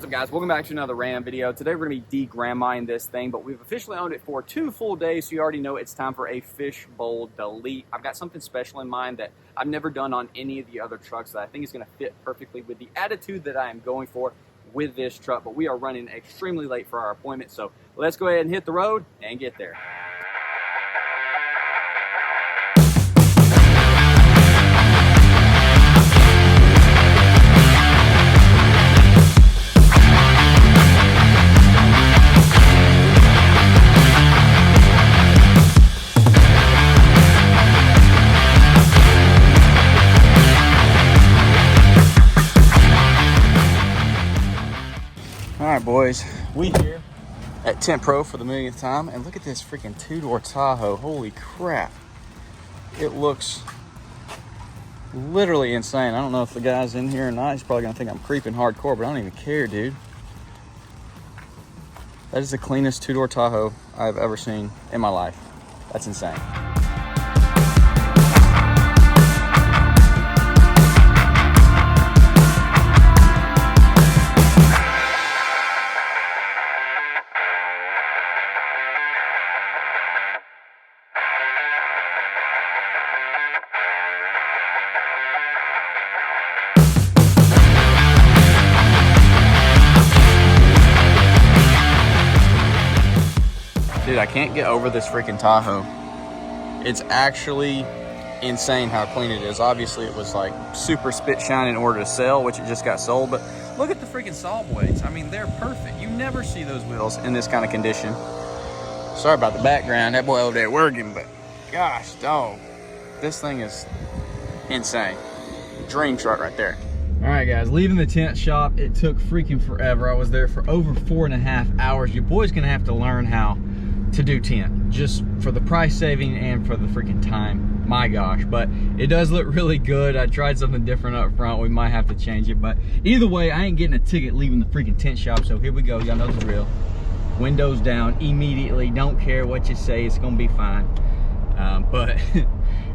What's up, guys? Welcome back to another random video. Today we're going to be de-grandmaing this thing, but we've officially owned it for 2 full days, so you already know it's time for a fishbowl delete. I've got something special in mind that I've never done on any of the other trucks that I think is going to fit perfectly with the attitude that I am going for with this truck, but we are running extremely late for our appointment, so let's go ahead and hit the road and get there. All right, boys, we here at Tent Pro for the millionth time, and look at this freaking 2-door Tahoe. Holy crap. It looks literally insane. I don't know if the guy's in here or not. He's probably gonna think I'm creeping hardcore, but I don't even care, dude. That is the cleanest 2-door Tahoe I've ever seen in my life. That's insane. Dude, I can't get over this freaking Tahoe. It's actually insane how clean it is. Obviously, it was like super spit shine in order to sell, which it just got sold. But look at the freaking saw blades. I mean, they're perfect. You never see those wheels in this kind of condition. Sorry about the background. That boy over there working, but gosh, dog, this thing is insane. Dream truck right there. All right, guys, leaving the tent shop. It took freaking forever. I was there for over 4.5 hours. Your boy's gonna have to learn how to do tent, just for the price saving and for the freaking time. My gosh, but it does look really good. I tried something different up front. We might have to change it, but either way, I ain't getting a ticket leaving the freaking tent shop. So here we go. Y'all know the drill. Windows down immediately. Don't care what you say. It's gonna be fine. But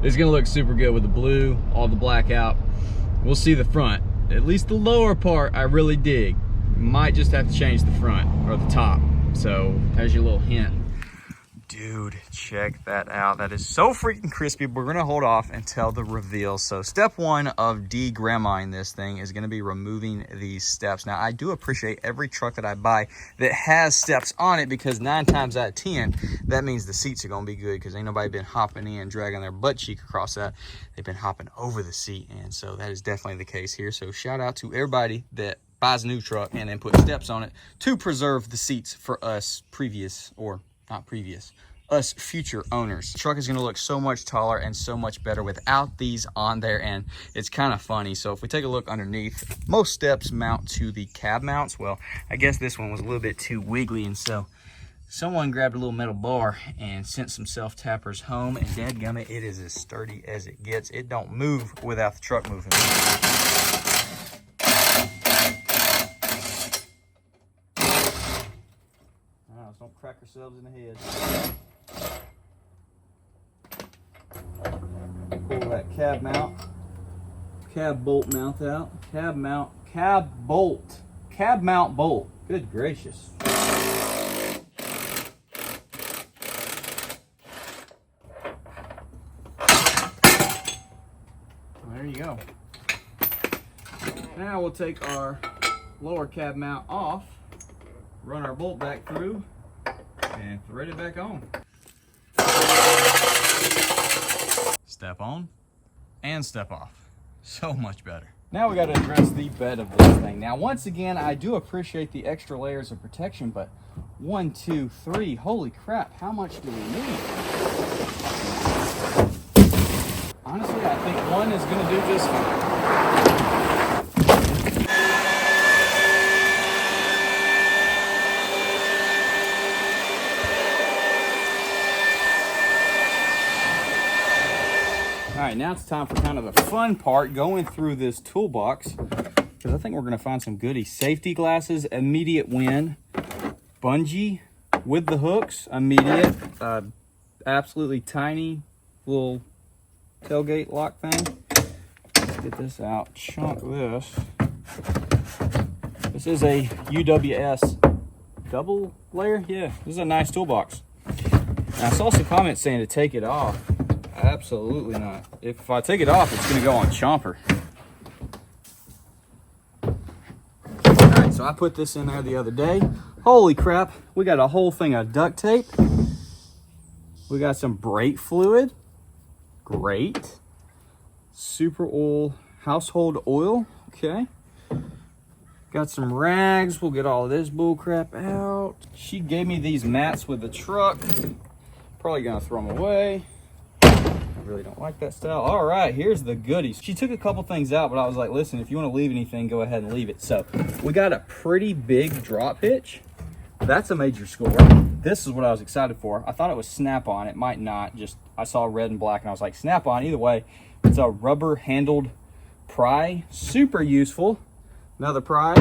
it's gonna look super good with the blue, all the black out. We'll see the front. At least the lower part I really dig. Might just have to change the front or the top. So there's your little hint. Dude, check that out. That is so freaking crispy. We're gonna hold off until the reveal. So step 1 of de-grandmaing this thing is gonna be removing these steps. Now, I do appreciate every truck that I buy that has steps on it, because 9 times out of 10, that means the seats are gonna be good, because ain't nobody been hopping in, dragging their butt cheek across that. They've been hopping over the seat, and so that is definitely the case here. So shout out to everybody that buys a new truck and then put steps on it to preserve the seats for us us future owners. The truck is going to look so much taller and so much better without these on there, and it's kind of funny. So if we take a look underneath, most steps mount to the cab mounts. Well, I guess this one was a little bit too wiggly, and so someone grabbed a little metal bar and sent some self-tappers home, and dadgummit, it is as sturdy as it gets. It don't move without the truck moving. Don't crack ourselves in the head. Pull that cab bolt mount out. Cab mount bolt. Good gracious. There you go. Now we'll take our lower cab mount off, run our bolt back through, and thread it back on. Step on and step off. So much better. Now we got to address the bed of this thing. Now, once again, I do appreciate the extra layers of protection, but 1, 2, 3, holy crap, how much do we need? Honestly, I think 1 is going to do just fine. All right, now it's time for kind of the fun part, going through this toolbox, because I think we're going to find some goodies. Safety glasses, immediate win. Bungee with the hooks, immediate. Absolutely tiny little tailgate lock thing. Let's get this out, chunk this. This is a UWS double layer. Yeah, this is a nice toolbox. And I saw some comments saying to take it off. Absolutely not. If I take it off, it's gonna go on Chomper. All right, so I put this in there the other day. Holy crap, we got a whole thing of duct tape. We got some brake fluid. Great. Super oil, household oil. Okay. Got some rags. We'll get all of this bull crap out. She gave me these mats with the truck. Probably gonna throw them away. I really don't like that style. All right, here's the goodies. She took a couple things out, but I was like, listen, if you want to leave anything, go ahead and leave it. So we got a pretty big drop hitch. That's a major score. This is what I was excited for. I thought it was Snap-on. It might not. Just I saw red and black, and I was like, Snap-on. Either way, it's a rubber-handled pry. Super useful. Another pry.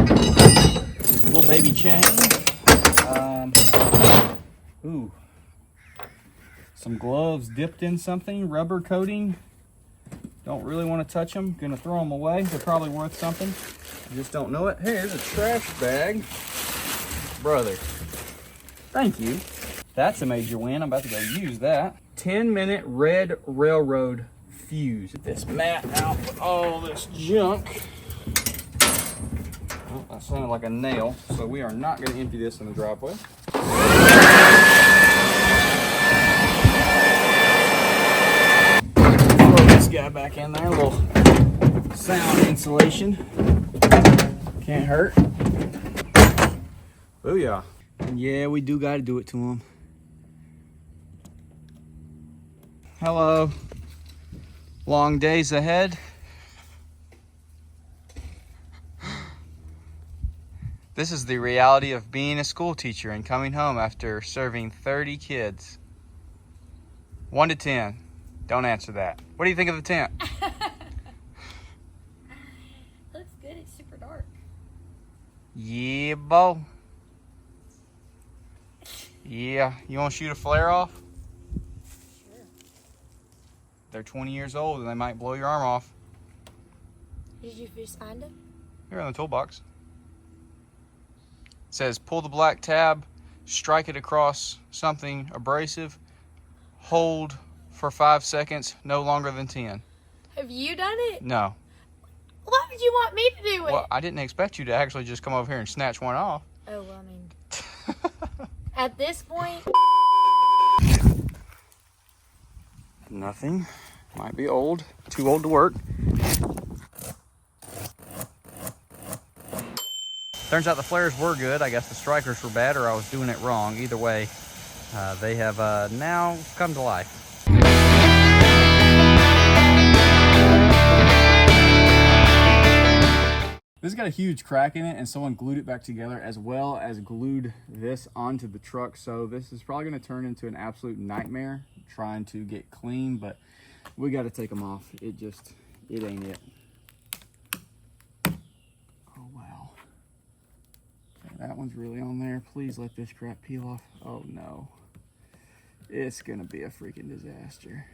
Little baby chain. Ooh. Some gloves dipped in something. Rubber coating. Don't really want to touch them. Gonna throw them away. They're probably worth something. I just don't know it. Hey, here's a trash bag. Brother, thank you. That's a major win. I'm about to go use that. 10-minute red railroad fuse. Get this mat out with all this junk. Oh, that sounded like a nail, so we are not going to empty this in the driveway. Throw this guy back in there. A little sound insulation. Can't hurt. Booyah. And yeah, we do got to do it to him. Hello. Long days ahead. This is the reality of being a school teacher and coming home after serving 30 kids. 1 to 10. Don't answer that. What do you think of the tent? Looks good. It's super dark. Yeah, bo. Yeah, you want to shoot a flare off? Sure. They're 20 years old and they might blow your arm off. Did you just find them? Here in the toolbox. It says pull the black tab, strike it across something abrasive, hold for 5 seconds, no longer than 10. Have you done it? No. Why would you want me to do it? Well, I didn't expect you to actually just come over here and snatch one off. Oh, well, I mean, at this point, Nothing. Might be old. Too old to work. Turns out the flares were good. I guess the strikers were bad or I was doing it wrong. Either way, they have now come to life. This has got a huge crack in it and someone glued it back together as well as glued this onto the truck. So this is probably going to turn into an absolute nightmare trying to get clean, but we got to take them off. It ain't it. Oh, wow. Okay, that one's really on there. Please let this crap peel off. Oh, no. It's going to be a freaking disaster.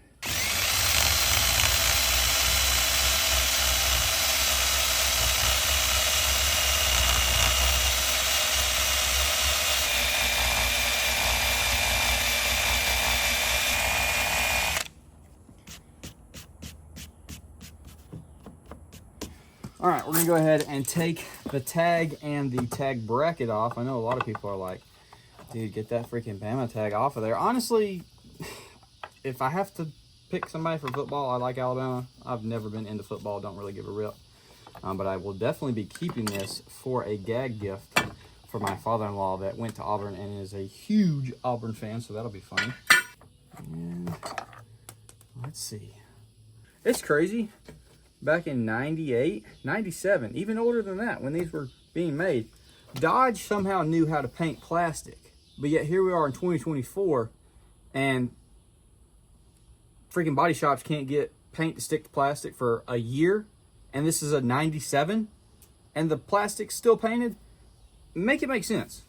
All right, we're gonna go ahead and take the tag and the tag bracket off. I know a lot of people are like, dude, get that freaking Bama tag off of there. Honestly, if I have to pick somebody for football, I like Alabama. I've never been into football, don't really give a rip. But I will definitely be keeping this for a gag gift for my father-in-law that went to Auburn and is a huge Auburn fan, so that'll be fun. And let's see. It's crazy. Back in 98, 97, even older than that, when these were being made, Dodge somehow knew how to paint plastic. But yet here we are in 2024, and freaking body shops can't get paint to stick to plastic for a year, and this is a 97, and the plastic's still painted. Make it make sense.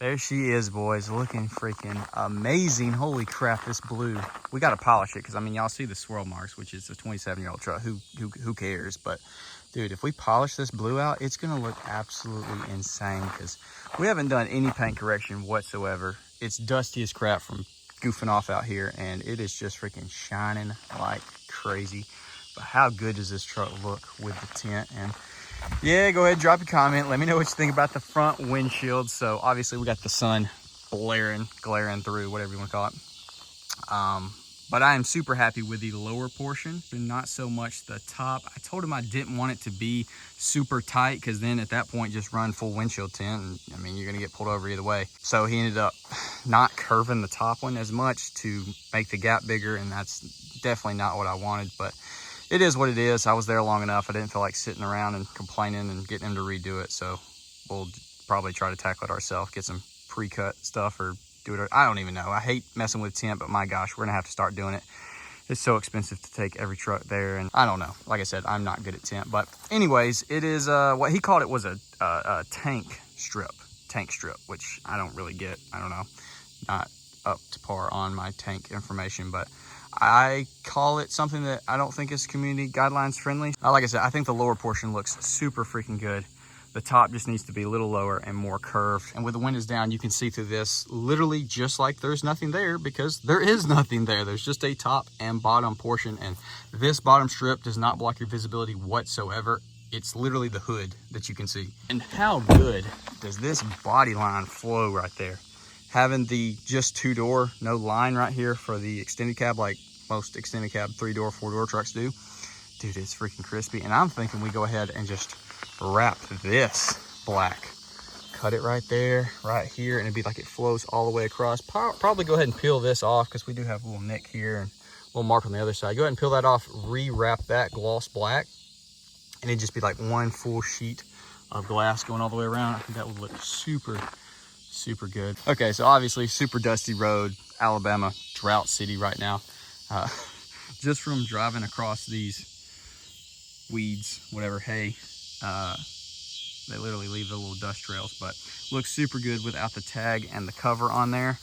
There she is, boys, looking freaking amazing. Holy crap, this blue. We got to polish it because, I mean, y'all see the swirl marks, which is a 27-year-old truck. Who cares? But, dude, if we polish this blue out, it's going to look absolutely insane because we haven't done any paint correction whatsoever. It's dusty as crap from goofing off out here, and it is just freaking shining like crazy. But how good does this truck look with the tint? And yeah, go ahead, drop a comment. Let me know what you think about the front windshield. So obviously we got the sun glaring through, whatever you want to call it. But I am super happy with the lower portion and not so much the top. I told him I didn't want it to be super tight because then at that point just run full windshield tint. And I mean, you're gonna get pulled over either way. So he ended up not curving the top one as much to make the gap bigger, and that's definitely not what I wanted, but it is what it is. I was there long enough. I didn't feel like sitting around and complaining and getting him to redo it. So we'll probably try to tackle it ourselves, get some pre-cut stuff or do it. I don't even know. I hate messing with tint, but my gosh, we're gonna have to start doing it. It's so expensive to take every truck there, and I don't know. Like I said, I'm not good at tint, but anyways, it is what he called it was a tank strip, which I don't really get. I don't know, not up to par on my tank information, but I call it something that I don't think is community guidelines friendly. Like I said, I think the lower portion looks super freaking good. The top just needs to be a little lower and more curved. And with the windows down, you can see through this literally just like there's nothing there, because there is nothing there. There's just a top and bottom portion, and this bottom strip does not block your visibility whatsoever. It's literally the hood that you can see. And how good does this body line flow right there? Having the just 2-door, no line right here for the extended cab like most extended cab 3-door, 4-door trucks do. Dude, it's freaking crispy. And I'm thinking we go ahead and just wrap this black. Cut it right there, right here, and it'd be like it flows all the way across. Probably go ahead and peel this off because we do have a little nick here and a little mark on the other side. Go ahead and peel that off, re-wrap that gloss black, and it'd just be like one full sheet of glass going all the way around. I think that would look super good. Okay, so obviously super dusty road, Alabama, drought city right now. Just from driving across these weeds, whatever, hay, they literally leave the little dust trails, but looks super good without the tag and the cover on there.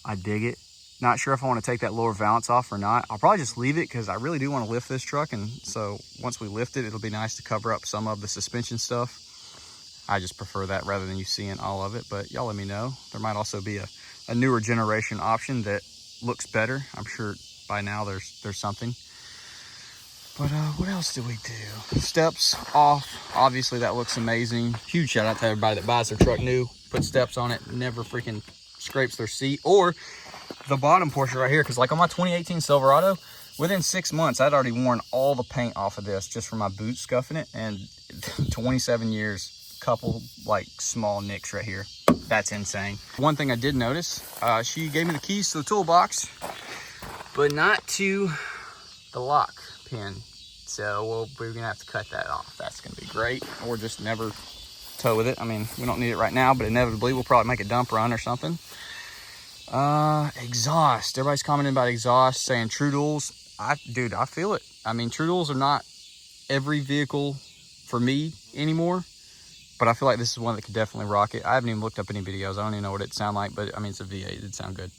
I dig it. Not sure if I want to take that lower valance off or not. I'll probably just leave it because I really do want to lift this truck, and so once we lift it, it'll be nice to cover up some of the suspension stuff. I just prefer that rather than you seeing all of it, but y'all let me know. There might also be a newer generation option that looks better. I'm sure by now there's something. But what else do we do? Steps off. Obviously that looks amazing. Huge shout out to everybody that buys their truck new, put steps on it, never freaking scrapes their seat, or the bottom portion right here. Because like on my 2018 Silverado, within 6 months, I'd already worn all the paint off of this just from my boots scuffing it. And 27 years, couple like small nicks right here. That's insane. One thing I did notice, she gave me the keys to the toolbox, but not to the lock pin. So we're gonna have to cut that off. That's gonna be great. Or just never tow with it. I mean, we don't need it right now, but inevitably we'll probably make a dump run or something. Exhaust. Everybody's commenting about exhaust, saying True Duals. Dude, I feel it. I mean, True Duals are not every vehicle for me anymore, but I feel like this is one that could definitely rock it. I haven't even looked up any videos. I don't even know what it sounds like, but I mean, it's a V8. It'd sound good.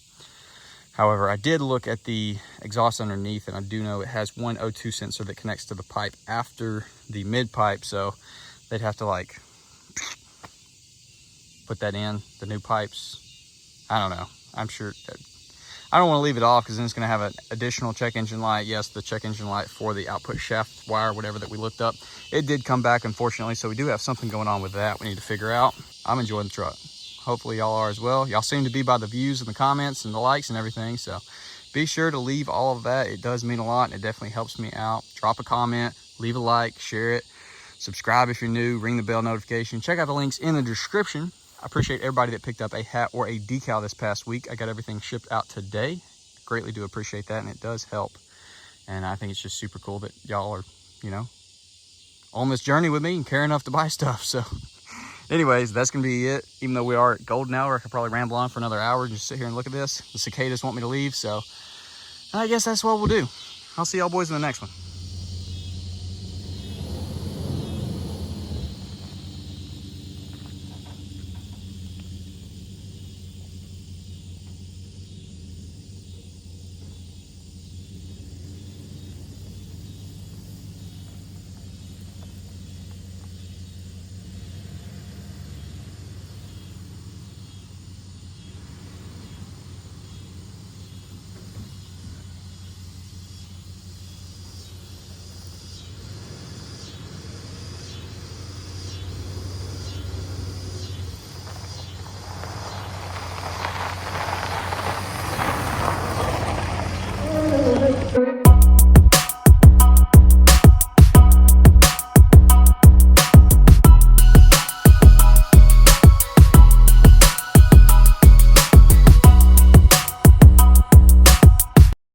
However, I did look at the exhaust underneath, and I do know it has one O2 sensor that connects to the pipe after the mid pipe. So they'd have to like put that in, the new pipes. I don't know. I'm sure that I don't want to leave it off because then it's going to have an additional check engine light. Yes, the check engine light for the output shaft wire, whatever that we looked up. It did come back, unfortunately, so we do have something going on with that we need to figure out. I'm enjoying the truck. Hopefully y'all are as well. Y'all seem to be by the views and the comments and the likes and everything, so be sure to leave all of that. It does mean a lot, and it definitely helps me out. Drop a comment, leave a like, share it, subscribe if you're new, ring the bell notification. Check out the links in the description. I appreciate everybody that picked up a hat or a decal this past week. I got everything shipped out today. Greatly do appreciate that, and it does help. And I think it's just super cool that y'all are, you know, on this journey with me and care enough to buy stuff. So anyways, that's gonna be it. Even though we are at golden hour, I could probably ramble on for another hour and just sit here and look at this. The cicadas want me to leave, so I guess that's what we'll do. I'll see y'all boys in the next one.